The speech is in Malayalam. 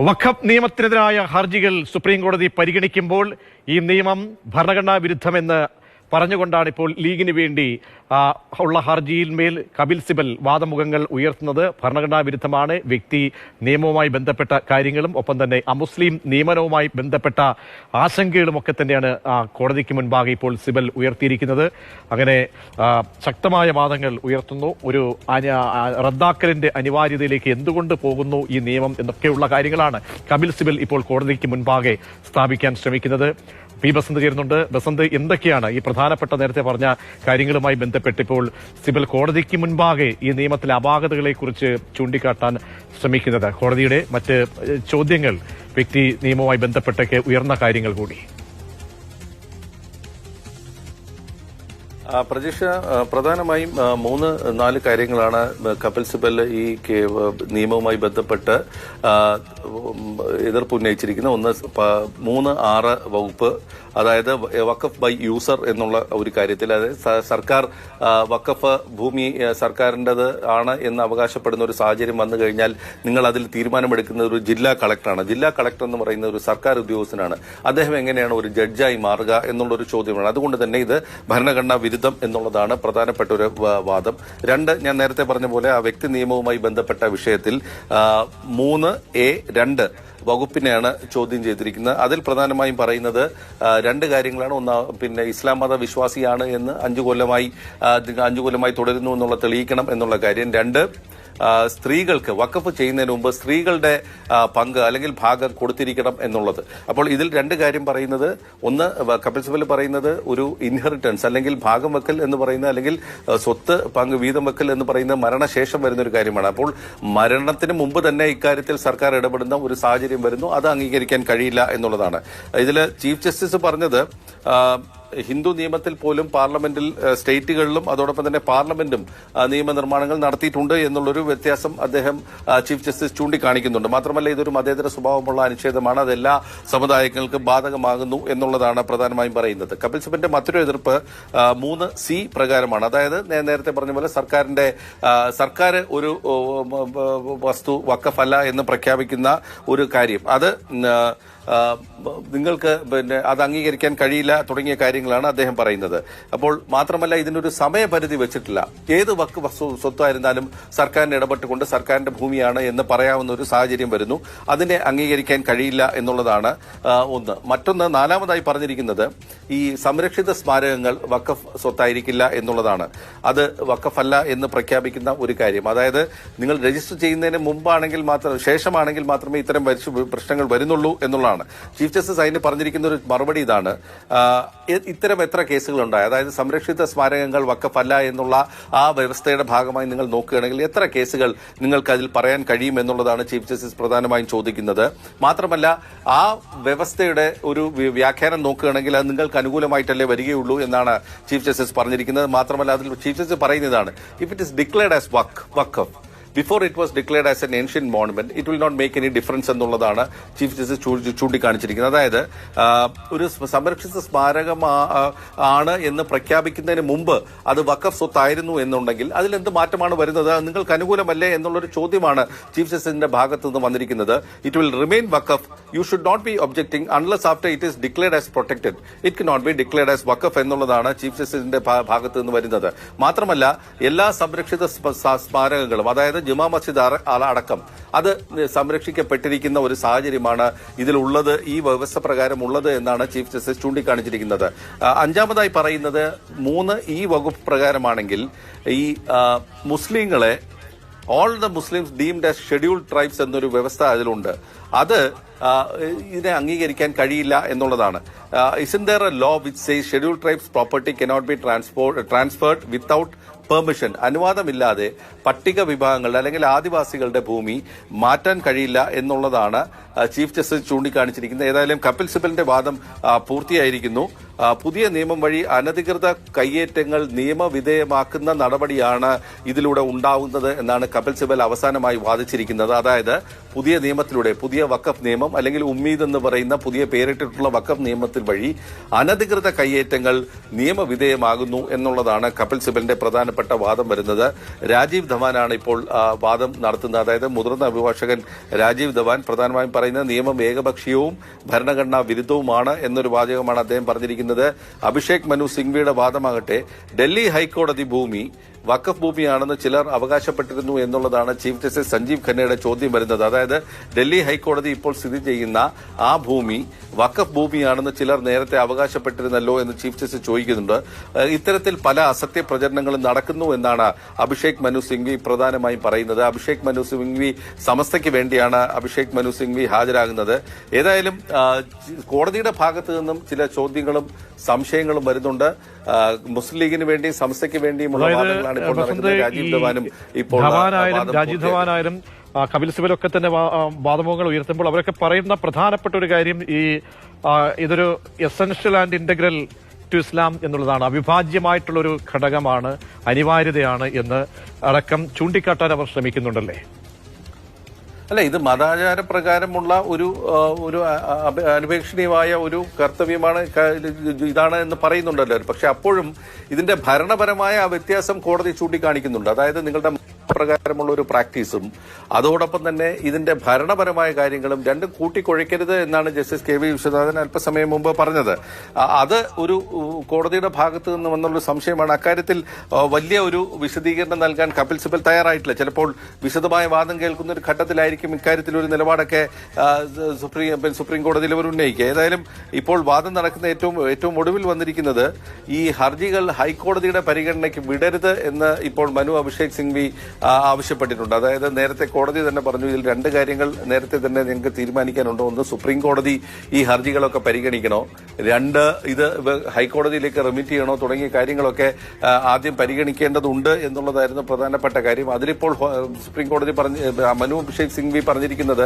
വഖഫ് നിയമത്തിനെതിരായ ഹർജികൾ സുപ്രീം കോടതി പരിഗണിക്കുമ്പോൾ ഈ നിയമം ഭരണഘടനാ വിരുദ്ധമെന്ന് പറഞ്ഞുകൊണ്ടാണ് ഇപ്പോൾ ലീഗിന് വേണ്ടി ഉള്ള ഹർജിയിന്മേൽ കപിൽ സിബൽ വാദമുഖങ്ങൾ ഉയർത്തുന്നത്. ഭരണഘടനാ വിരുദ്ധമാണ്, വ്യക്തി നിയമവുമായി ബന്ധപ്പെട്ട കാര്യങ്ങളും ഒപ്പം തന്നെ അമുസ്ലിം നിയമനവുമായി ബന്ധപ്പെട്ട ആശങ്കകളുമൊക്കെ തന്നെയാണ് കോടതിക്ക് മുൻപാകെ ഇപ്പോൾ സിബൽ ഉയർത്തിയിരിക്കുന്നത്. അങ്ങനെ ശക്തമായ വാദങ്ങൾ ഉയർത്തുന്നു. ഒരു റദ്ദാക്കലിന്റെ അനിവാര്യതയിലേക്ക് എന്തുകൊണ്ട് പോകുന്നു ഈ നിയമം എന്നൊക്കെയുള്ള കാര്യങ്ങളാണ് കപിൽ സിബൽ ഇപ്പോൾ കോടതിക്ക് മുൻപാകെ സ്ഥാപിക്കാൻ ശ്രമിക്കുന്നത്. പി ബസന്ത് ചേരുന്നുണ്ട്. ബസന്ത്, എന്തൊക്കെയാണ് ഈ പ്രധാനപ്പെട്ട നേരത്തെ പറഞ്ഞ കാര്യങ്ങളുമായി ബന്ധപ്പെട്ട് ഇപ്പോൾ സിബൽ കോടതിക്ക് മുൻപാകെ ഈ നിയമത്തിലെ അപാകതകളെ കുറിച്ച് ചൂണ്ടിക്കാട്ടാൻ ശ്രമിക്കുന്നത്? കോടതിയുടെ മറ്റ് ചോദ്യങ്ങൾ വ്യക്തി നിയമവുമായി ബന്ധപ്പെട്ടൊക്കെ ഉയർന്ന കാര്യങ്ങൾ കൂടി. പ്രതീക്ഷ പ്രധാനമായും 3-4 കാര്യങ്ങളാണ് കപിൽ സിബൽ ഈ നിയമവുമായി ബന്ധപ്പെട്ട് എതിർപ്പുന്നയിച്ചിരിക്കുന്നത്. ഒന്ന് 3-6 വകുപ്പ്, അതായത് വഖഫ് ബൈ യൂസർ എന്നുള്ള ഒരു കാര്യത്തിൽ, അതായത് സർക്കാർ വഖഫ് ഭൂമി സർക്കാരിൻ്റെത് ആണ് എന്ന് അവകാശപ്പെടുന്ന ഒരു സാഹചര്യം വന്നു കഴിഞ്ഞാൽ നിങ്ങൾ അതിൽ തീരുമാനമെടുക്കുന്ന ഒരു ജില്ലാ കളക്ടറാണ്. ജില്ലാ കളക്ടർ എന്ന് പറയുന്ന ഒരു സർക്കാർ ഉദ്യോഗസ്ഥനാണ്. അദ്ദേഹം എങ്ങനെയാണ് ഒരു ജഡ്ജായി മാറുക എന്നുള്ളൊരു ചോദ്യമാണ്. അതുകൊണ്ട് തന്നെ ഇത് ഭരണഘടനാ വിരുദ്ധം എന്നുള്ളതാണ് പ്രധാനപ്പെട്ട ഒരു വാദം. 2, ഞാൻ നേരത്തെ പറഞ്ഞ പോലെ ആ വ്യക്തി നിയമവുമായി ബന്ധപ്പെട്ട വിഷയത്തിൽ 3A(2) വകുപ്പിനെയാണ് ചോദ്യം ചെയ്തിരിക്കുന്നത്. അതിൽ പ്രധാനമായും പറയുന്നത് 2 കാര്യങ്ങളാണ്. ഒന്ന്, ഇസ്ലാം മത വിശ്വാസിയാണ് എന്ന് 5 കൊല്ലമായി തുടരുന്നു എന്നുള്ള തെളിയിക്കണം എന്നുള്ള കാര്യം. 2, സ്ത്രീകൾക്ക് വഖഫ് ചെയ്യുന്നതിന് മുമ്പ് സ്ത്രീകളുടെ പങ്ക് അല്ലെങ്കിൽ ഭാഗം കൊടുത്തിരിക്കണം എന്നുള്ളത്. അപ്പോൾ ഇതിൽ 2 കാര്യം പറയുന്നത്, ഒന്ന് കപിൽ സിബൽ പറയുന്നത് ഒരു ഇൻഹെറിറ്റൻസ് അല്ലെങ്കിൽ ഭാഗം വെക്കൽ എന്ന് പറയുന്ന, അല്ലെങ്കിൽ സ്വത്ത് പങ്ക് വീതം വെക്കൽ എന്ന് പറയുന്ന മരണശേഷം വരുന്ന ഒരു കാര്യമാണ്. അപ്പോൾ മരണത്തിന് മുമ്പ് തന്നെ ഇക്കാര്യത്തിൽ സർക്കാർ ഇടപെടുന്ന ഒരു സാഹചര്യം വരുന്നു. അത് അംഗീകരിക്കാൻ കഴിയില്ല എന്നുള്ളതാണ്. ഇതിൽ ചീഫ് ജസ്റ്റിസ് പറഞ്ഞത് ഹിന്ദു നിയമത്തിൽ പോലും പാർലമെന്റിൽ സ്റ്റേറ്റുകളിലും അതോടൊപ്പം തന്നെ പാർലമെന്റും നിയമനിർമ്മാണങ്ങൾ നടത്തിയിട്ടുണ്ട് എന്നുള്ളൊരു വ്യത്യാസം അദ്ദേഹം ചീഫ് ജസ്റ്റിസ് ചൂണ്ടിക്കാണിക്കുന്നുണ്ട്. മാത്രമല്ല, ഇതൊരു മതേതര സ്വഭാവമുള്ള അനുച്ഛേദമാണ്, അതെല്ലാ സമുദായങ്ങൾക്കും ബാധകമാകുന്നു എന്നുള്ളതാണ് പ്രധാനമായും പറയുന്നത്. കപിൽ സിബലിന്റെ മറ്റൊരു എതിർപ്പ് 3C പ്രകാരമാണ്. അതായത് നേരത്തെ പറഞ്ഞ പോലെ സർക്കാർ ഒരു വസ്തു വഖഫ് അല്ല എന്ന് പ്രഖ്യാപിക്കുന്ന ഒരു കാര്യം, അത് നിങ്ങൾക്ക് അത് അംഗീകരിക്കാൻ കഴിയില്ല തുടങ്ങിയ കാര്യങ്ങളാണ് അദ്ദേഹം പറയുന്നത്. അപ്പോൾ മാത്രമല്ല, ഇതിനൊരു സമയപരിധി വെച്ചിട്ടില്ല. ഏത് വഖഫ് സ്വത്തായിരുന്നാലും സർക്കാരിന് ഇടപെട്ടുകൊണ്ട് സർക്കാരിന്റെ ഭൂമിയാണ് എന്ന് പറയാവുന്ന ഒരു സാഹചര്യം വരുന്നു. അതിനെ അംഗീകരിക്കാൻ കഴിയില്ല എന്നുള്ളതാണ് ഒന്ന്. മറ്റൊന്ന്, 4-മതായി പറഞ്ഞിരിക്കുന്നത് ഈ സംരക്ഷിത സ്മാരകങ്ങൾ വഖഫ് സ്വത്തായിരിക്കില്ല എന്നുള്ളതാണ്. അത് വഖഫല്ല എന്ന് പ്രഖ്യാപിക്കുന്ന ഒരു കാര്യം. അതായത് നിങ്ങൾ രജിസ്റ്റർ ചെയ്യുന്നതിന് മുമ്പാണെങ്കിൽ ശേഷമാണെങ്കിൽ മാത്രമേ ഇത്തരം പ്രശ്നങ്ങൾ വരുന്നുള്ളൂ എന്നുള്ളതാണ്. ചീഫ് ജസ്റ്റിസ് അതിന് പറഞ്ഞിരിക്കുന്ന ഒരു മറുപടി ഇതാണ്: ഇത്തരം എത്ര കേസുകളുണ്ടായി, അതായത് സംരക്ഷിത സ്മാരകങ്ങൾ വഖഫല്ല എന്നുള്ള ആ വ്യവസ്ഥയുടെ ഭാഗമായി നിങ്ങൾ നോക്കുകയാണെങ്കിൽ എത്ര കേസുകൾ നിങ്ങൾക്ക് അതിൽ പറയാൻ കഴിയും എന്നുള്ളതാണ് ചീഫ് ജസ്റ്റിസ് പ്രധാനമായും ചോദിക്കുന്നത്. മാത്രമല്ല, ആ വ്യവസ്ഥയുടെ ഒരു വ്യാഖ്യാനം നോക്കുകയാണെങ്കിൽ അത് നിങ്ങൾക്ക് അനുകൂലമായിട്ടല്ലേ വരികയുള്ളൂ എന്നാണ് ചീഫ് ജസ്റ്റിസ് പറഞ്ഞിരിക്കുന്നത്. മാത്രമല്ല, അതിൽ ചീഫ് ജസ്റ്റിസ് പറയുന്നതാണ്, if it is declared as Waqf before it was declared as an ancient monument, it will not make any difference എന്നുള്ളതാണ് ചീഫ് ജസ്റ്റിസ് ചൂണ്ടിക്കാണിച്ചിരിക്കുന്നത്. അതായത് ഒരു സംരക്ഷിത സ്മാരകം ആണ് എന്ന് പ്രഖ്യാപിക്കുന്നതിന് മുമ്പ് അത് വഖഫ് സ്വത്തായിരുന്നു എന്നുണ്ടെങ്കിൽ അതിലെന്ത് മാറ്റമാണ് വരുന്നത്, നിങ്ങൾക്ക് അനുകൂലമല്ലേ എന്നുള്ളൊരു ചോദ്യമാണ് ചീഫ് ജസ്റ്റിസിന്റെ ഭാഗത്ത് നിന്ന് വന്നിരിക്കുന്നത്. It will remain waqf, you should not be objecting unless after it is declared as protected, it cannot be declared as waqf എന്നുള്ളതാണ് ചീഫ് ജസ്റ്റിസിന്റെ ഭാഗത്ത് നിന്ന് വരുന്നത്. മാത്രമല്ല, എല്ലാ സംരക്ഷിത സ്മാരകങ്ങളും, അതായത് ജുമാ മസ്ജിദ് അടക്കം, അത് സംരക്ഷിക്കപ്പെട്ടിരിക്കുന്ന ഒരു സാഹചര്യമാണ് ഇതിലുള്ളത്, ഈ വ്യവസ്ഥ പ്രകാരം ഉള്ളത് എന്നാണ് ചീഫ് ജസ്റ്റിസ് ചൂണ്ടിക്കാണിച്ചിരിക്കുന്നത്. 5-മതായി പറയുന്നത് 3E വകുപ്പ് പ്രകാരമാണെങ്കിൽ ഈ മുസ്ലിങ്ങളെ all the Muslims deemed as scheduled tribes എന്നൊരു വ്യവസ്ഥ അതിലുണ്ട്. അത് ഇതിനെ അംഗീകരിക്കാൻ കഴിയില്ല എന്നുള്ളതാണ്. Isn't there a law which says scheduled tribes property cannot be transferred without permission, അനുവാദമില്ലാതെ പട്ടിക വിഭാഗങ്ങളുടെ അല്ലെങ്കിൽ ആദിവാസികളുടെ ഭൂമി മാറ്റാൻ കഴിയില്ല എന്നുള്ളതാണ് ചീഫ് ജസ്റ്റിസ് ചൂണ്ടിക്കാണിച്ചിരിക്കുന്നത്. ഏതായാലും കപിൽ സിബലിന്റെ വാദം പൂർത്തിയായിരിക്കുന്നു. പുതിയ നിയമം വഴി അനധികൃത കയ്യേറ്റങ്ങൾ നിയമവിധേയമാക്കുന്ന നടപടിയാണ് ഇതിലൂടെ ഉണ്ടാവുന്നത് എന്നാണ് കപിൽ സിബൽ അവസാനമായി വാദിച്ചിരിക്കുന്നത്. അതായത് പുതിയ നിയമത്തിലൂടെ, പുതിയ വഖഫ് നിയമം അല്ലെങ്കിൽ ഉമ്മീദ് എന്ന് പറയുന്ന പുതിയ പേരിട്ടിട്ടുള്ള വഖഫ് നിയമത്തിൽ വഴി അനധികൃത കയ്യേറ്റങ്ങൾ നിയമവിധേയമാകുന്നു എന്നുള്ളതാണ് കപിൽ സിബലിന്റെ പ്രധാനപ്പെട്ട വാദം വരുന്നത്. രാജീവ് ധവാനാണ് ഇപ്പോൾ വാദം നടത്തുന്നത്. അതായത് മുതിർന്ന അഭിഭാഷകൻ രാജീവ് ധവാൻ പ്രധാനമായും പറയുന്നത് നിയമം ഏകപക്ഷീയവും ഭരണഘടനാ വിരുദ്ധവുമാണ് എന്നൊരു വാചകമാണ് അദ്ദേഹം പറഞ്ഞിരിക്കുന്നത്. അഭിഷേക് മനു സിംഗ്വിയുടെ വാദമാകട്ടെ ഡൽഹി ഹൈക്കോടതി ഭൂമി വഖഫ് ഭൂമിയാണെന്ന് ചിലർ അവകാശപ്പെട്ടിരുന്നു എന്നുള്ളതാണ് ചീഫ് ജസ്റ്റിസ് സഞ്ജീവ് ഖന്നയുടെ ചോദ്യം വരുന്നത്. അതായത് ഡൽഹി ഹൈക്കോടതി ഇപ്പോൾ സ്ഥിതി ചെയ്യുന്ന ആ ഭൂമി വഖഫ് ഭൂമിയാണെന്ന് ചിലർ നേരത്തെ അവകാശപ്പെട്ടിരുന്നല്ലോ എന്ന് ചീഫ് ജസ്റ്റിസ് ചോദിക്കുന്നുണ്ട്. ഇത്തരത്തിൽ പല അസത്യ പ്രചരണങ്ങളും നടക്കുന്നു എന്നാണ് അഭിഷേക് മനു സിംഗ്വി പ്രധാനമായും പറയുന്നത്. അഭിഷേക് മനു സിംഗ്വി സമസ്തയ്ക്ക് വേണ്ടിയാണ് അഭിഷേക് മനു സിംഗ്വി ഹാജരാകുന്നത്. ഏതായാലും കോടതിയുടെ ഭാഗത്തു നിന്നും ചില ചോദ്യങ്ങളും സംശയങ്ങളും വരുന്നുണ്ട്. മുസ്ലിം ലീഗിന് വേണ്ടിയും സമസ്തയ്ക്ക് വേണ്ടിയുമുള്ള വാദങ്ങളാണ് ഇപ്പോൾ നടക്കുന്നത്. രാജീവ് ധവാനും ഇപ്പോൾ രാജീവ് ധവാനായാലും കപിൽ സിബലൊക്കെ തന്നെ വാദമുഖങ്ങൾ ഉയർത്തുമ്പോൾ അവരൊക്കെ പറയുന്ന പ്രധാനപ്പെട്ട ഒരു കാര്യം ഇതൊരു essential and integral to Islam എന്നുള്ളതാണ്. അവിഭാജ്യമായിട്ടുള്ളൊരു ഘടകമാണ്, അനിവാര്യതയാണ് എന്ന് അടക്കം ചൂണ്ടിക്കാട്ടാൻ അവർ ശ്രമിക്കുന്നുണ്ടല്ലേ? അല്ല, ഇത് മതാചാര പ്രകാരമുള്ള ഒരു അനുപേക്ഷണീയമായ ഒരു കർത്തവ്യമാണ്, ഇതാണ് എന്ന് പറയുന്നുണ്ടല്ലോ. പക്ഷെ അപ്പോഴും ഇതിന്റെ ഭരണപരമായ വ്യത്യാസം കോടതി ചൂണ്ടിക്കാണിക്കുന്നുണ്ട്. അതായത് നിങ്ങളുടെ പ്രകാരമുള്ള ഒരു പ്രാക്ടീസും അതോടൊപ്പം തന്നെ ഇതിന്റെ ഭരണപരമായ കാര്യങ്ങളും രണ്ടും കൂട്ടിക്കുഴയ്ക്കരുത് എന്നാണ് ജസ്റ്റിസ് കെ വി വിശ്വനാഥൻ അല്പസമയം മുമ്പ് പറഞ്ഞത്. അത് ഒരു കോടതിയുടെ ഭാഗത്തു നിന്ന് വന്നുള്ള സംശയമാണ്. അക്കാര്യത്തിൽ വലിയ ഒരു വിശദീകരണം നൽകാൻ കപിൽ സിബൽ തയ്യാറായിട്ടില്ല. ചിലപ്പോൾ വിശദമായ വാദം കേൾക്കുന്ന ഒരു ഘട്ടത്തിലായിരിക്കും ഇക്കാര്യത്തിൽ ഒരു നിലപാടൊക്കെ സുപ്രീം കോടതിയിൽ അവർ ഉന്നയിക്കുക. ഏതായാലും ഇപ്പോൾ വാദം നടക്കുന്ന ഏറ്റവും ഒടുവിൽ വന്നിരിക്കുന്നത് ഈ ഹർജികൾ ഹൈക്കോടതിയുടെ പരിഗണനയ്ക്ക് വിടരുത് എന്ന് ഇപ്പോൾ മനു അഭിഷേക് സിംഗ്വി ആവശ്യപ്പെട്ടിട്ടുണ്ട്. അതായത് നേരത്തെ കോടതി തന്നെ പറഞ്ഞു ഇതിൽ രണ്ട് കാര്യങ്ങൾ നേരത്തെ തന്നെ ഞങ്ങൾക്ക് തീരുമാനിക്കാനുണ്ടോ. ഒന്ന്, സുപ്രീം കോടതി ഈ ഹർജികളൊക്കെ പരിഗണിക്കണോ, രണ്ട്, ഇത് ഹൈക്കോടതിയിലേക്ക് റെമിറ്റ് ചെയ്യണോ തുടങ്ങിയ കാര്യങ്ങളൊക്കെ ആദ്യം പരിഗണിക്കേണ്ടതുണ്ട് എന്നുള്ളതായിരുന്നു പ്രധാനപ്പെട്ട കാര്യം. അതിലിപ്പോൾ സുപ്രീം കോടതി മനു അഭിഷേക് സിംഗ്വി പറഞ്ഞിരിക്കുന്നത്